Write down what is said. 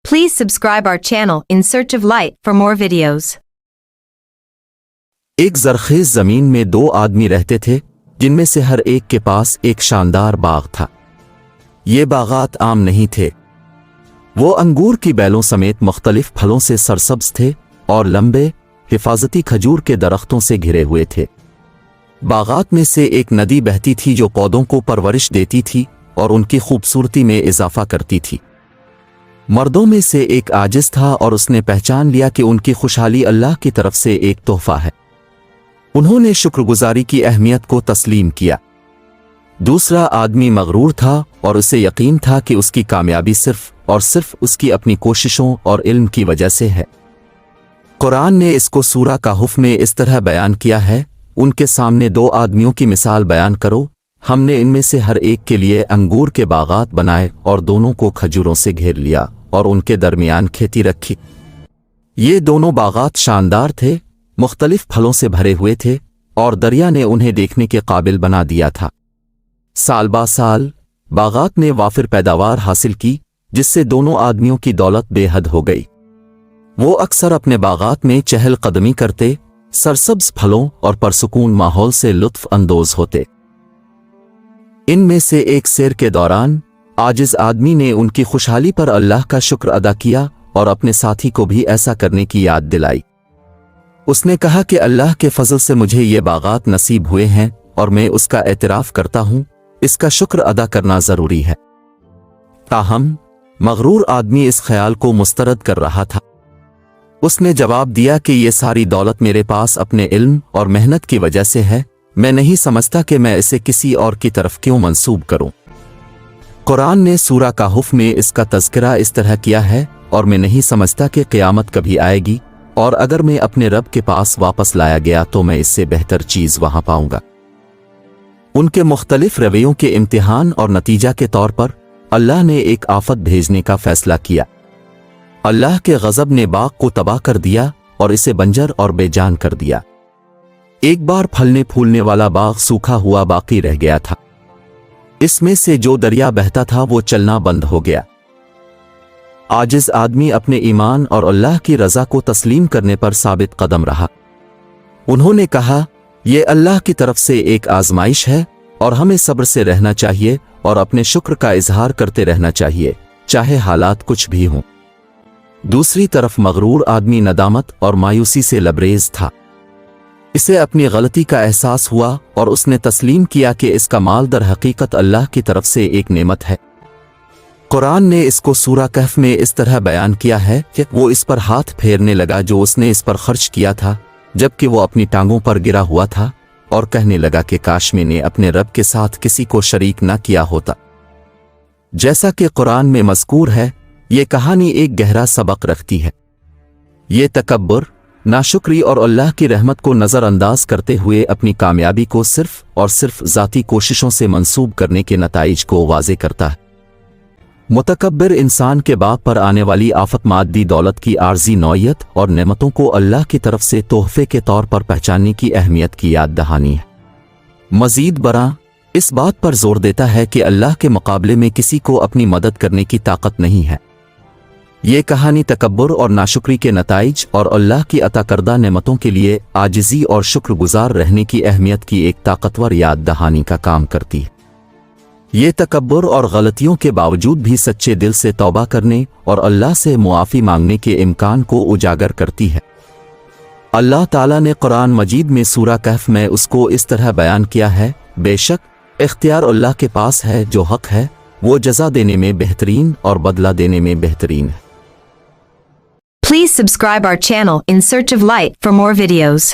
Please subscribe our channel in search of light for more videos. एक ज़रख़ेज़ ज़मीन में दो आदमी रहते थे जिनमें से हर एक के पास एक शानदार बाग था। ये बागात आम नहीं थे। वो अंगूर की बेलों समेत मुख्तलिफ फलों से सरसब्ज थे और लंबे हिफाजती खजूर के दरख्तों से घिरे हुए थे। बागात में से एक नदी बहती थी जो पौधों को परवरिश देती थी और उनकी खूबसूरती में इजाफा करती थी। मर्दों में से एक आजिज था और उसने पहचान लिया कि उनकी खुशहाली अल्लाह की तरफ से एक तोहफा है। उन्होंने शुक्रगुजारी की अहमियत को तस्लीम किया। दूसरा आदमी मगरूर था और उसे यकीन था कि उसकी कामयाबी सिर्फ और सिर्फ उसकी अपनी कोशिशों और इल्म की वजह से है। कुरान ने इसको सूरा कहफ में इस तरह बयान किया है, उनके सामने दो आदमियों की मिसाल बयान करो, हमने इनमें से हर एक के लिए अंगूर के बागात बनाए और दोनों को खजूरों से घेर लिया और उनके दरमियान खेती रखी। ये दोनों बागात शानदार थे, मुख्तलिफ फलों से भरे हुए थे और दरिया ने उन्हें देखने के काबिल बना दिया था। साल बा साल बागात ने वाफिर पैदावार हासिल की जिससे दोनों आदमियों की दौलत बेहद हो गई। वो अक्सर अपने बागात में चहल कदमी करते, सरसब्ज फलों और परसुकून माहौल से लुत्फ अंदोज होते। इनमें से एक सैर के दौरान आजिज आदमी ने उनकी खुशहाली पर अल्लाह का शुक्र अदा किया और अपने साथी को भी ऐसा करने की याद दिलाई। उसने कहा कि अल्लाह के फजल से मुझे ये बागात नसीब हुए हैं और मैं उसका एतराफ़ करता हूँ, इसका शुक्र अदा करना ज़रूरी है। ताहम मगरूर आदमी इस ख्याल को मुस्तरद कर रहा था। उसने जवाब दिया कि ये सारी दौलत मेरे पास अपने इल्म और मेहनत की वजह से है, मैं नहीं समझता कि मैं इसे किसी और की तरफ क्यों मंसूब करूं। कुरान ने सूरा कहफ में इसका तज़किरा इस तरह किया है, और मैं नहीं समझता कि क़यामत कभी आएगी और अगर मैं अपने रब के पास वापस लाया गया तो मैं इससे बेहतर चीज़ वहां पाऊंगा। उनके मुख्तलिफ रवैयों के इम्तिहान और नतीजा के तौर पर अल्लाह ने एक आफत भेजने का फैसला किया। अल्लाह के गज़ब ने बाग को तबाह कर दिया और इसे बंजर और बेजान कर दिया। एक बार फलने फूलने वाला बाग सूखा हुआ बाकी रह गया था। इसमें से जो दरिया बहता था वो चलना बंद हो गया। आजिज आदमी अपने ईमान और अल्लाह की रज़ा को तस्लीम करने पर साबित कदम रहा। उन्होंने कहा, यह अल्लाह की तरफ से एक आजमाइश है और हमें सब्र से रहना चाहिए और अपने शुक्र का इजहार करते रहना चाहिए, चाहे हालात कुछ भी हों। दूसरी तरफ मगरूर आदमी नदामत और मायूसी से लबरेज था। इसे अपनी गलती का एहसास हुआ और उसने तस्लीम किया कि इसका माल दर हकीकत अल्लाह की तरफ से एक नेमत है। कुरान ने इसको सूरा कहफ में इस तरह बयान किया है कि वो इस पर हाथ फेरने लगा जो उसने इस पर खर्च किया था, जबकि वो अपनी टांगों पर गिरा हुआ था, और कहने लगा कि काश मैंने अपने रब के साथ किसी को शरीक न किया होता। जैसा कि कुरान में मज़कूर है, ये कहानी एक गहरा सबक रखती है। ये तकब्बुर, नाशुक्री और अल्लाह की रहमत को नज़रअंदाज करते हुए अपनी कामयाबी को सिर्फ और सिर्फ ज़ाती कोशिशों से मंसूब करने के नताइज को वाज़े करता है। मुतकब्बिर इंसान के बाग पर आने वाली आफत मादी दौलत की आर्जी नौयत और नेमतों को अल्लाह की तरफ से तोहफे के तौर पर पहचानने की अहमियत की याद दहानी है। मज़ीद बरा इस बात पर जोर देता है कि अल्लाह के मुकाबले में किसी को अपनी मदद करने की ताकत नहीं है। ये कहानी तकब्बुर और नाशुक्री के नताइज और अल्लाह की अता करदा नेमतों के लिए आजिज़ी और शुक्रगुजार रहने की अहमियत की एक ताकतवर याद दहानी का काम करती है। ये तकब्बुर और गलतियों के बावजूद भी सच्चे दिल से तौबा करने और अल्लाह से मुआफ़ी मांगने के इम्कान को उजागर करती है। अल्लाह ताला ने कुरान मजीद में सूरा कहफ में उसको इस तरह बयान किया है, बेशक इख्तियार अल्लाह के पास है जो हक है, वो जज़ा देने में बेहतरीन और बदला देने में बेहतरीन है। Please subscribe our channel in search of light for more videos.